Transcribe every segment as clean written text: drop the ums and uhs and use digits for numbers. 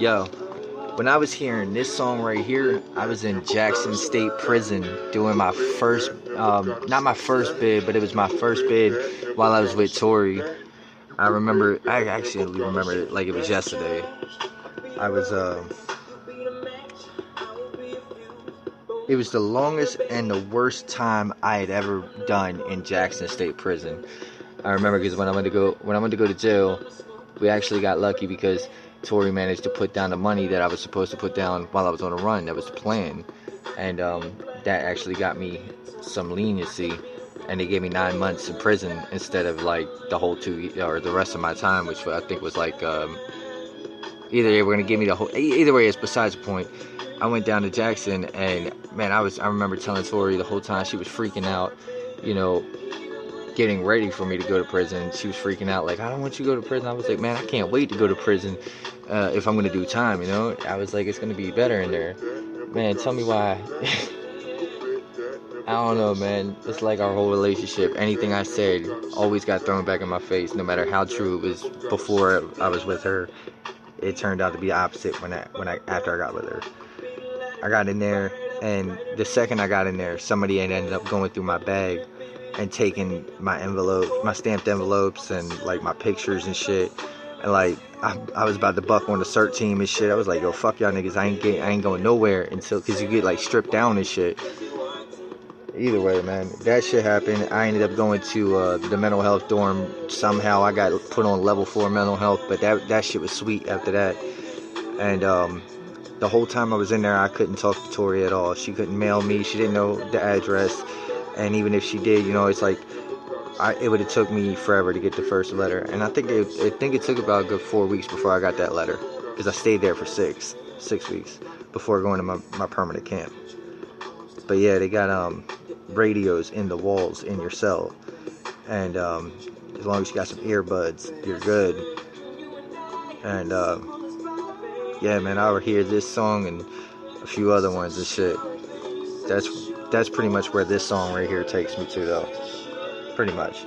Yo, when I was hearing this song right here, I was in Jackson State Prison doing my first, not my first bid, but it was my first bid while I was with Tori. I actually remember it like it was yesterday. I was, it was the longest and the worst time I had ever done in Jackson State Prison. I remember because when I went to go to jail, we actually got lucky because Tori managed to put down the money that I was supposed to put down while I was on a run. That was the plan, and that actually got me some leniency, and they gave me 9 months in prison instead of like the whole or the rest of my time, which I think was like either they were gonna give me the whole. Either way, it's besides the point. I went down to Jackson, and man, I remember telling Tori the whole time. She was freaking out, you know, getting ready for me to go to prison. She was freaking out like, I don't want you to go to prison. I was like, man, I can't wait to go to prison if I'm going to do time, you know. I was like, it's going to be better in there. Man, tell me why. I don't know, man. It's like our whole relationship. Anything I said always got thrown back in my face, no matter how true it was before I was with her. It turned out to be the opposite after I got with her. I got in there, and the second I got in there, somebody had ended up going through my bag and taking my stamped envelopes, and like my pictures and shit. And like I was about to buck on the CERT team and shit. I was like, yo, fuck y'all niggas. I ain't going nowhere because you get like stripped down and shit. Either way, man, that shit happened. I ended up going to the mental health dorm. Somehow I got put on level 4 mental health, but that shit was sweet after that. And the whole time I was in there, I couldn't talk to Tori at all. She couldn't mail me. She didn't know the address. And even if she did, you know, it's like it would have took me forever to get the first letter. And I think it took about a good 4 weeks before I got that letter, because I stayed there for six weeks before going to my permanent camp. But yeah, they got radios in the walls in your cell, and as long as you got some earbuds, you're good. And yeah, man, I would hear this song and a few other ones and shit. That's pretty much where this song right here takes me to, though. Pretty much.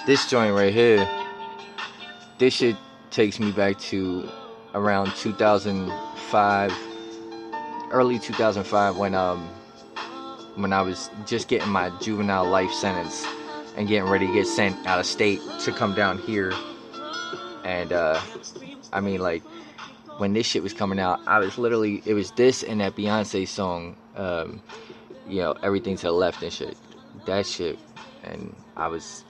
This joint right here, this shit takes me back to around 2005, early 2005, when I was just getting my juvenile life sentence and getting ready to get sent out of state to come down here. And I mean, like, when this shit was coming out, it was this and that Beyonce song, you know, Everything to the Left and shit. That shit. And I was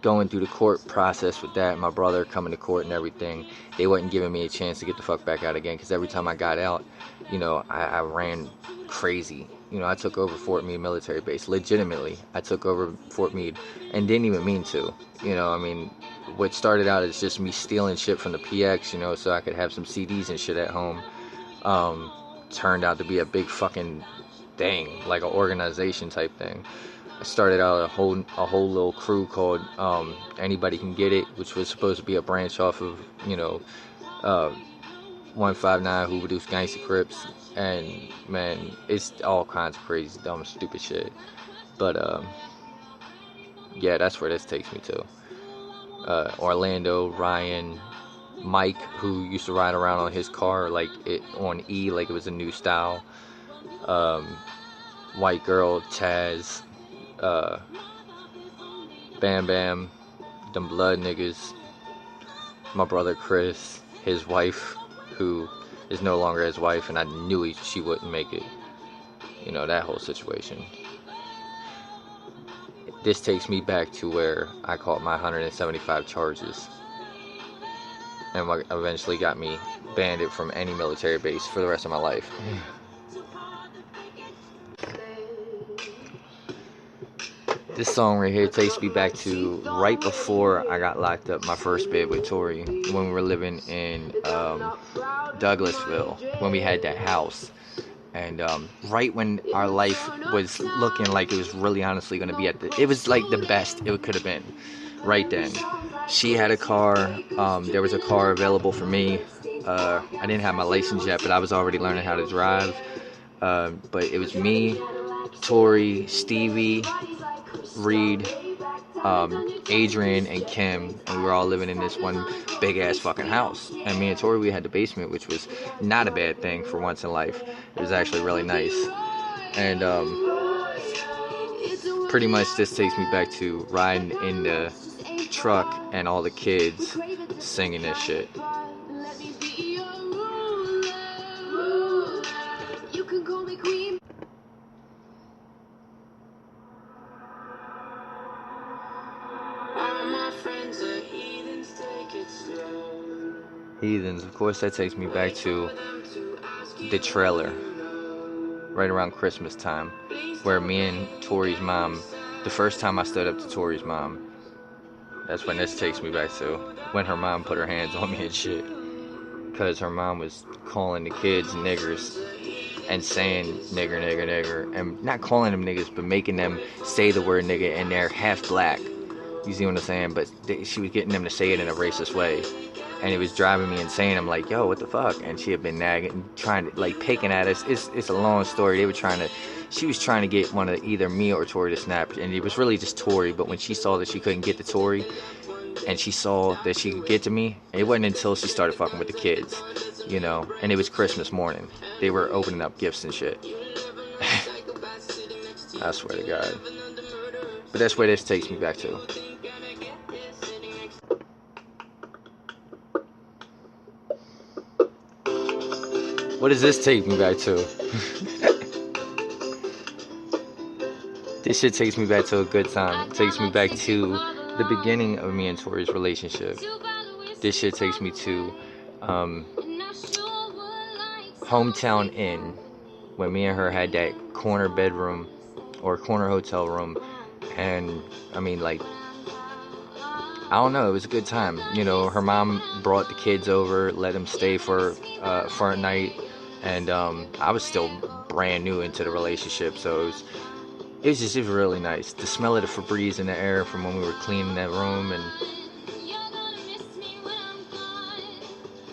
going through the court process with that, my brother coming to court and everything. They wasn't giving me a chance to get the fuck back out again, because every time I got out, you know, I ran crazy. You know, I took over Fort Meade military base. Legitimately, I took over Fort Meade and didn't even mean to. You know, I mean, what started out as just me stealing shit from the PX, you know, so I could have some CDs and shit at home, turned out to be a big fucking thing, like an organization type thing. I started out a whole little crew called Anybody Can Get It, which was supposed to be a branch off of, you know, 159 Who Reduced Gangsta Crips. And man, it's all kinds of crazy, dumb, stupid shit. But yeah, that's where this takes me to. Orlando, Ryan, Mike, who used to ride around on his car like it on E, like it was a new style. White Girl, Chaz, Bam Bam, them blood niggas, my brother Chris, his wife, who is no longer his wife, and I knew she wouldn't make it. You know, that whole situation. This takes me back to where I caught my 175 charges, and what eventually got me banned from any military base for the rest of my life. This song right here takes me back to right before I got locked up, my first bid with Tori, when we were living in Douglasville, when we had that house. And right when our life was looking like it was really honestly going to be it was like the best it could have been right then. She had a car, there was a car available for me, I didn't have my license yet, but I was already learning how to drive. But it was me, Tori, Stevie, Reed, Adrian, and Kim, and we were all living in this one big ass fucking house. And me and Tori, we had the basement, which was not a bad thing for once in life. It was actually really nice. And pretty much this takes me back to riding in the truck and all the kids singing this shit. Heathens, of course, that takes me back to the trailer right around Christmas time, where me and Tori's mom, the first time I stood up to Tori's mom, that's when this takes me back to, when her mom put her hands on me and shit, because her mom was calling the kids niggers and saying nigger, nigger, nigger, and not calling them niggas, but making them say the word nigga, and they're half black, you see what I'm saying, but she was getting them to say it in a racist way. And it was driving me insane. I'm like, yo, what the fuck? And she had been nagging, trying to, like, picking at us. It's a long story. She was trying to get one of either me or Tori to snap. And it was really just Tori. But when she saw that she couldn't get to Tori, and she saw that she could get to me, it wasn't until she started fucking with the kids, you know. And it was Christmas morning. They were opening up gifts and shit. I swear to God. But that's where this takes me back to. What does this take me back to? This shit takes me back to a good time. It takes me back to the beginning of me and Tori's relationship. This shit takes me to Hometown Inn, when me and her had that corner bedroom or corner hotel room. And I mean, like, I don't know, it was a good time. You know, her mom brought the kids over, let them stay for a night. And I was still brand new into the relationship, so it was really nice. The smell of the Febreze in the air from when we were cleaning that room, and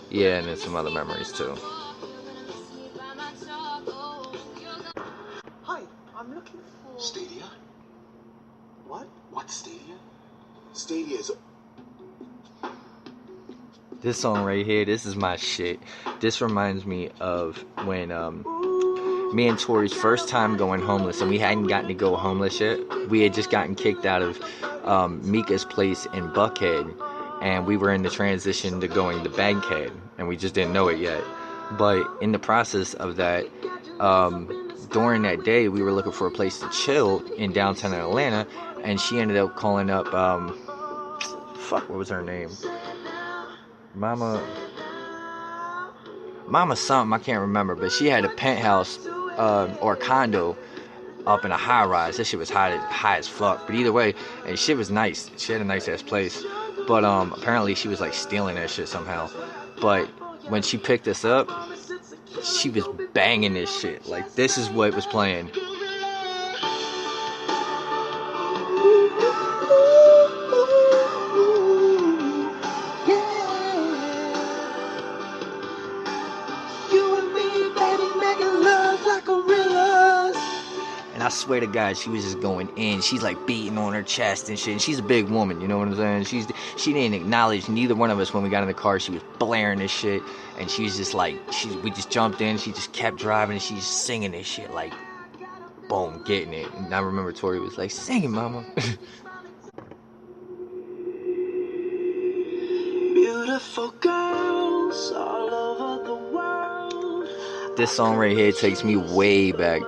yeah, and then some other memories too. Hi, I'm looking for Stadia. What? What's Stadia? Stadia is. This song right here, this is my shit. This reminds me of when me and Tori's first time going homeless, and we hadn't gotten to go homeless yet. We had just gotten kicked out of Mika's place in Buckhead, and we were in the transition to going to Bankhead, and we just didn't know it yet. But in the process of that, during that day, we were looking for a place to chill in downtown Atlanta, and she ended up calling up, what was her name? Mama something, I can't remember, but she had a penthouse or condo up in a high rise. That shit was high as fuck, but either way, and shit was nice. She had a nice ass place, but apparently she was like stealing that shit somehow. But when she picked us up, she was banging this shit. Like, this is what was playing. And I swear to God, she was just going in. She's like beating on her chest and shit. And she's a big woman, you know what I'm saying? She didn't acknowledge neither one of us when we got in the car. She was blaring this shit, and she was just like, we just jumped in. She just kept driving, and she's singing this shit like, boom, getting it. And I remember Tori was like, "Sing it, mama." Beautiful girls all over the world. This song right here takes me way back.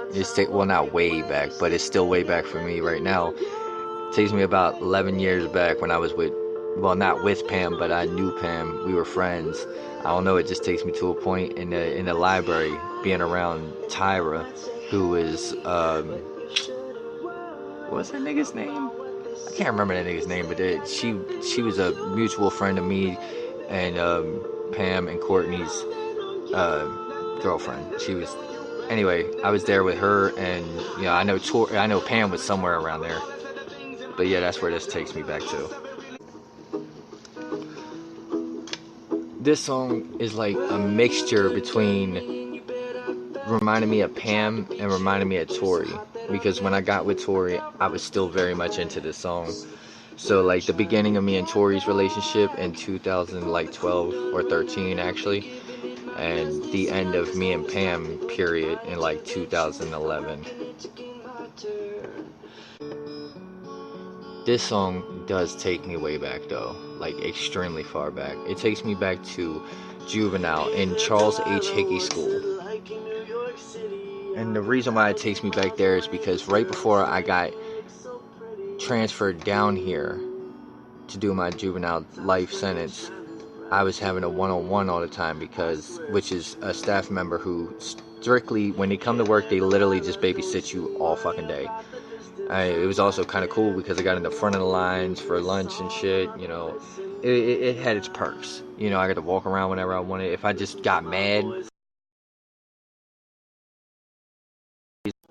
Well, not way back, but it's still way back for me right now. It takes me about 11 years back when I was not with Pam, but I knew Pam. We were friends. I don't know, it just takes me to a point in the library, being around Tyra, who is, what's that nigga's name? I can't remember that nigga's name, but she was a mutual friend of me and Pam and Courtney's girlfriend. Anyway, I was there with her, and you know, I know Pam was somewhere around there. But yeah, that's where this takes me back to. This song is like a mixture between reminding me of Pam and reminding me of Tori, because when I got with Tori, I was still very much into this song. So like the beginning of me and Tori's relationship in 2012 or 13 actually, and the end of me and Pam period in like 2011. This song does take me way back though, like extremely far back. It takes me back to juvenile in Charles H. Hickey School. And the reason why it takes me back there is because right before I got transferred down here to do my juvenile life sentence, I was having a one-on-one all the time, which is a staff member who strictly, when they come to work, they literally just babysit you all fucking day. It was also kind of cool because I got in the front of the lines for lunch and shit, you know. It had its perks. You know, I got to walk around whenever I wanted. If I just got mad,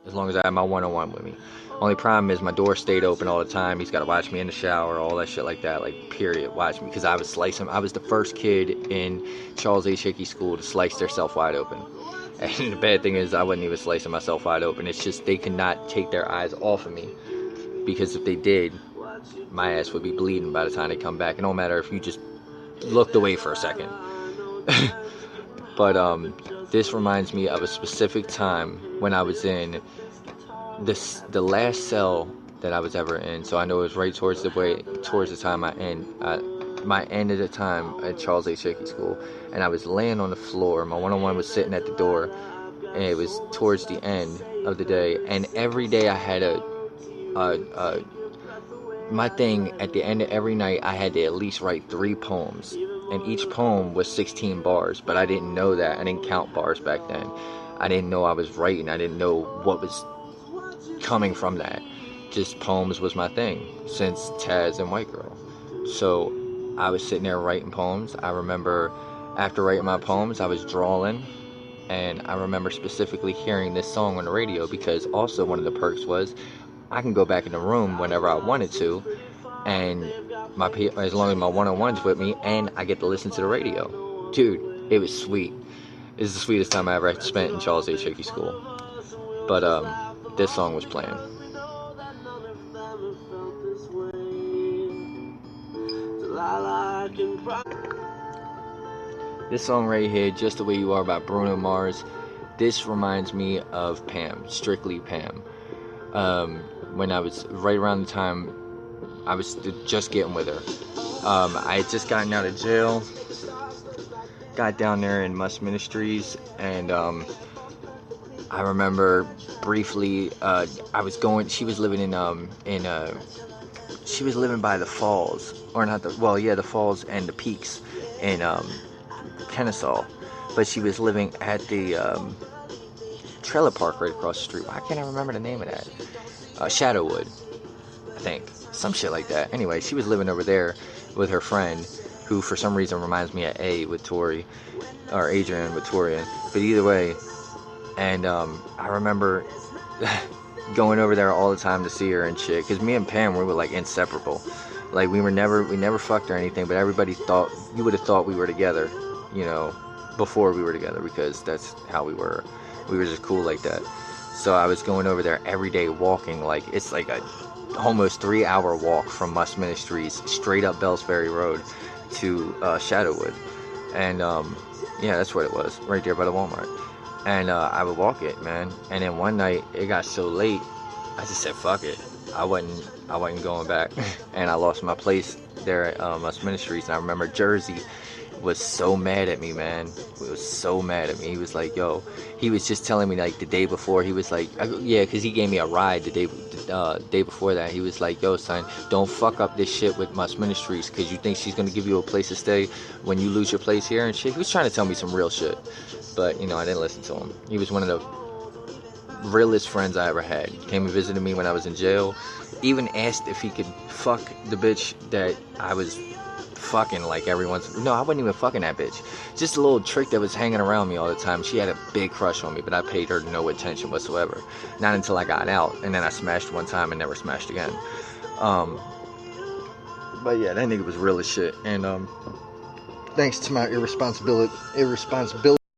as long as I had my one-on-one with me. Only problem is my door stayed open all the time. He's got to watch me in the shower, all that shit like that. Like, period, watch me. Because I would slice him. I was the first kid in Charles H. Hickey School to slice themselves wide open. And the bad thing is I wasn't even slicing myself wide open. It's just they could not take their eyes off of me. Because if they did, my ass would be bleeding by the time they come back. It don't matter if you just looked away for a second. But this reminds me of a specific time when I was in the last cell that I was ever in. So I know it was right towards the time my end of the time at Charles H. Hickey School, and I was laying on the floor. My one-on-one was sitting at the door, and it was towards the end of the day. And every day I had my thing at the end of every night. I had to at least write 3 poems, and each poem was 16 bars. But I didn't know that. I didn't count bars back then. I didn't know I was writing. I didn't know what was coming from that. Just poems was my thing since Taz and White Girl. So I was sitting there writing poems. I remember after writing my poems, I was drawing, and I remember specifically hearing this song on the radio, because also one of the perks was I can go back in the room whenever I wanted to, and as long as my one-on-one's with me, and I get to listen to the radio. Dude, it was sweet. It was the sweetest time I ever spent in Charles H. Hickey School. But this song was playing. This song right here, Just the Way You Are by Bruno Mars, this reminds me of Pam, strictly Pam. When I was right around the time I was just getting with her. I had just gotten out of jail, got down there in Must Ministries, and I remember briefly, she was living she was living by the falls, or not the falls and the peaks in Kennesaw, but she was living at the trailer park right across the street. Why can't I remember the name of that? Shadowwood, I think, some shit like that. Anyway, she was living over there with her friend, who for some reason reminds me of A with Tori, or Adrian with Tori. But either way, and I remember going over there all the time to see her and shit, because me and Pam, we were like inseparable. Like we never fucked or anything, but everybody thought, you would have thought we were together, you know, before we were together, because that's how we were. We were just cool like that. So I was going over there every day walking, like it's like a almost 3-hour walk from Must Ministries straight up Bells Ferry Road to Shadowwood. And yeah, that's what it was, right there by the Walmart. And I would walk it, man. And then one night it got so late, I just said fuck it. I wasn't going back. And I lost my place there at Must Ministries. And I remember Jersey was so mad at me, man. He was so mad at me. He was like, yo, he was just telling me like the day before, he was like, yeah, because he gave me a ride the day before that. He was like, yo, son, don't fuck up this shit with Must Ministries, because you think she's going to give you a place to stay when you lose your place here and shit. He was trying to tell me some real shit, but, you know, I didn't listen to him. He was one of the realest friends I ever had. He came and visited me when I was in jail. Even asked if he could fuck the bitch that I was fucking, like everyone's. No, I wasn't even fucking that bitch. Just a little trick that was hanging around me all the time. She had a big crush on me, but I paid her no attention whatsoever. Not until I got out, and then I smashed one time and never smashed again. But yeah, that nigga was real as shit. And thanks to my irresponsibility